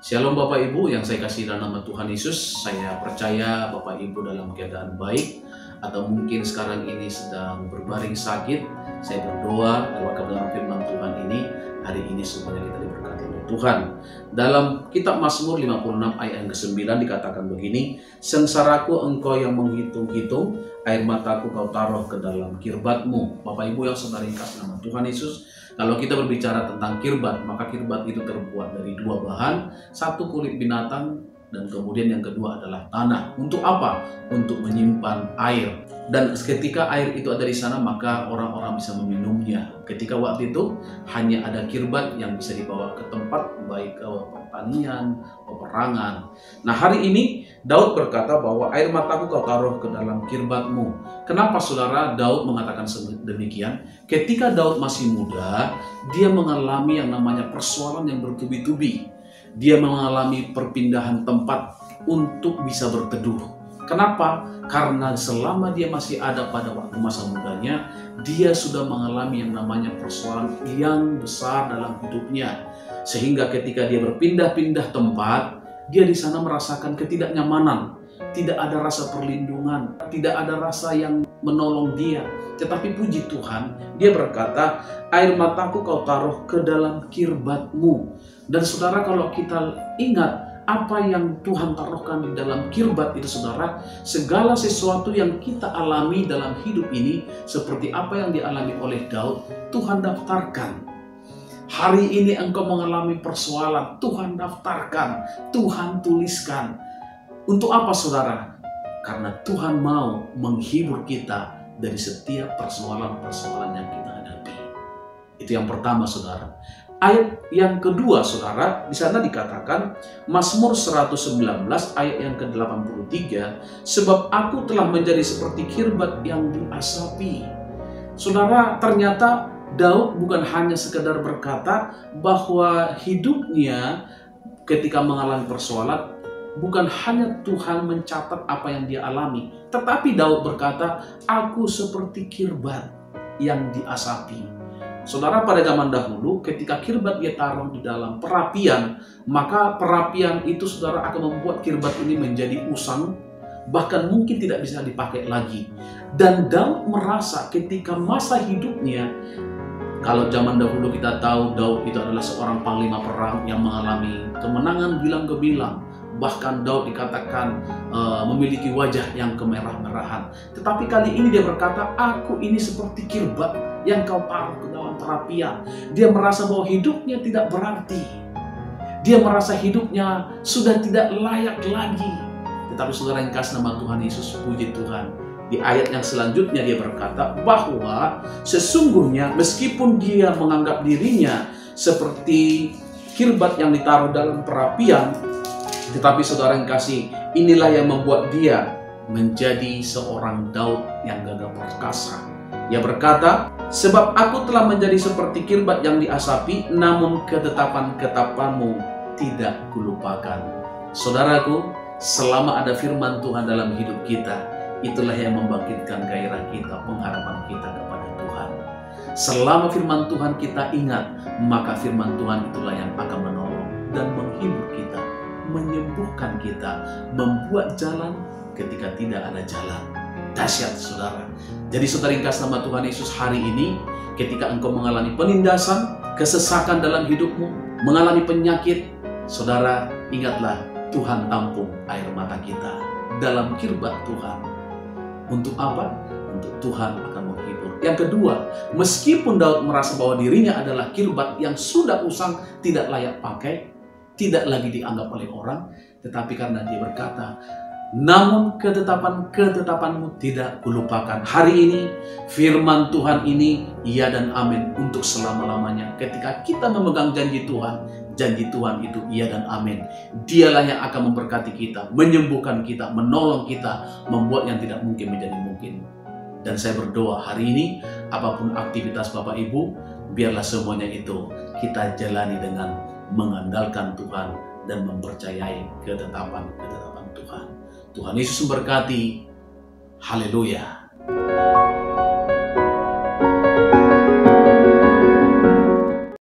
Shalom Bapak Ibu yang saya kasih dalam nama Tuhan Yesus. Saya percaya Bapak Ibu dalam keadaan baik, atau mungkin sekarang ini sedang berbaring sakit. Saya berdoa lewat kebenaran firman Tuhan ini, hari ini semuanya kita diberkati oleh Tuhan. Dalam kitab Mazmur 56 ayat yang ke-9 dikatakan begini, "Sengsaraku engkau yang menghitung-hitung, air mataku kau taruh ke dalam kirbatmu." Bapak Ibu yang saudara kasih nama Tuhan Yesus, kalau kita berbicara tentang kirbat, maka kirbat itu terbuat dari dua bahan, satu kulit binatang, dan kemudian yang kedua adalah tanah. Untuk apa? Untuk menyimpan air. Dan ketika air itu ada di sana, maka orang-orang bisa meminumnya. Ketika waktu itu hanya ada kirbat yang bisa dibawa ke tempat, baik ke pertanian, peperangan. Nah, hari ini Daud berkata bahwa air mataku kau taruh ke dalam kirbatmu. Kenapa saudara Daud mengatakan demikian? Ketika Daud masih muda, dia mengalami yang namanya persoalan yang bertubi-tubi. Dia mengalami perpindahan tempat untuk bisa berteduh. Kenapa? Karena selama dia masih ada pada waktu masa mudanya, dia sudah mengalami yang namanya persoalan yang besar dalam hidupnya. Sehingga ketika dia berpindah-pindah tempat, dia di sana merasakan ketidaknyamanan. Tidak ada rasa perlindungan, tidak ada rasa yang menolong dia. Tetapi puji Tuhan, dia berkata, air mataku kau taruh ke dalam kirbatmu. Dan saudara, kalau kita ingat apa yang Tuhan taruhkan di dalam kirbat itu saudara, segala sesuatu yang kita alami dalam hidup ini, seperti apa yang dialami oleh Daud, Tuhan daftarkan. Hari ini engkau mengalami persoalan, Tuhan daftarkan, Tuhan tuliskan. Untuk apa saudara? Karena Tuhan mau menghibur kita dari setiap persoalan-persoalan yang kita hadapi. Itu yang pertama saudara. Ayat yang kedua saudara, di sana dikatakan Mazmur 119 ayat yang ke-83, sebab aku telah menjadi seperti kirbat yang diasapi. Saudara, ternyata Daud bukan hanya sekedar berkata bahwa hidupnya ketika mengalami persoalan, bukan hanya Tuhan mencatat apa yang dia alami, tetapi Daud berkata, aku seperti kirbat yang diasapi. Saudara, pada zaman dahulu ketika kirbat dia taruh di dalam perapian, maka perapian itu saudara akan membuat kirbat ini menjadi usang, bahkan mungkin tidak bisa dipakai lagi. Dan Daud merasa ketika masa hidupnya, kalau zaman dahulu kita tahu Daud itu adalah seorang panglima perang yang mengalami kemenangan bilang gebilang. Bahkan Daud dikatakan memiliki wajah yang kemerah-merahan. Tetapi kali ini dia berkata, aku ini seperti kirbat yang kau taruh ke dalam perapian. Dia merasa bahwa hidupnya tidak berarti. Dia merasa hidupnya sudah tidak layak lagi. Tetapi saudara yang kasih nama Tuhan Yesus, puji Tuhan, di ayat yang selanjutnya dia berkata bahwa sesungguhnya meskipun dia menganggap dirinya seperti kirbat yang ditaruh dalam perapian, tetapi saudara yang kasih, inilah yang membuat dia menjadi seorang Daud yang gagah perkasa. Ia berkata, sebab aku telah menjadi seperti kirbat yang diasapi, namun ketetapan-ketetapanmu tidak kulupakan. Saudaraku, selama ada firman Tuhan dalam hidup kita, itulah yang membangkitkan gairah kita, pengharapan kita kepada Tuhan. Selama firman Tuhan kita ingat, maka firman Tuhan itulah yang akan menolong dan menghibur kita, menyembuhkan kita, membuat jalan ketika tidak ada jalan. Dahsyat saudara. Jadi saudara yang kasih nama Tuhan Yesus, hari ini ketika engkau mengalami penindasan, kesesakan dalam hidupmu, mengalami penyakit, saudara ingatlah Tuhan tampung air mata kita dalam kirbat Tuhan. Untuk apa? Untuk Tuhan akan menghibur. Yang kedua, meskipun Daud merasa bahwa dirinya adalah kirbat yang sudah usang, tidak layak pakai, tidak lagi dianggap oleh orang, tetapi karena dia berkata, namun ketetapan-ketetapanmu tidak kulupakan. Hari ini firman Tuhan ini iya dan amin untuk selama-lamanya. Ketika kita memegang janji Tuhan itu iya dan amin. Dialah yang akan memberkati kita, menyembuhkan kita, menolong kita, membuat yang tidak mungkin menjadi mungkin. Dan saya berdoa hari ini, apapun aktivitas Bapak Ibu, biarlah semuanya itu kita jalani dengan mengandalkan Tuhan dan mempercayai ketetapan-ketetapan Tuhan. Tuhan Yesus memberkati. Haleluya.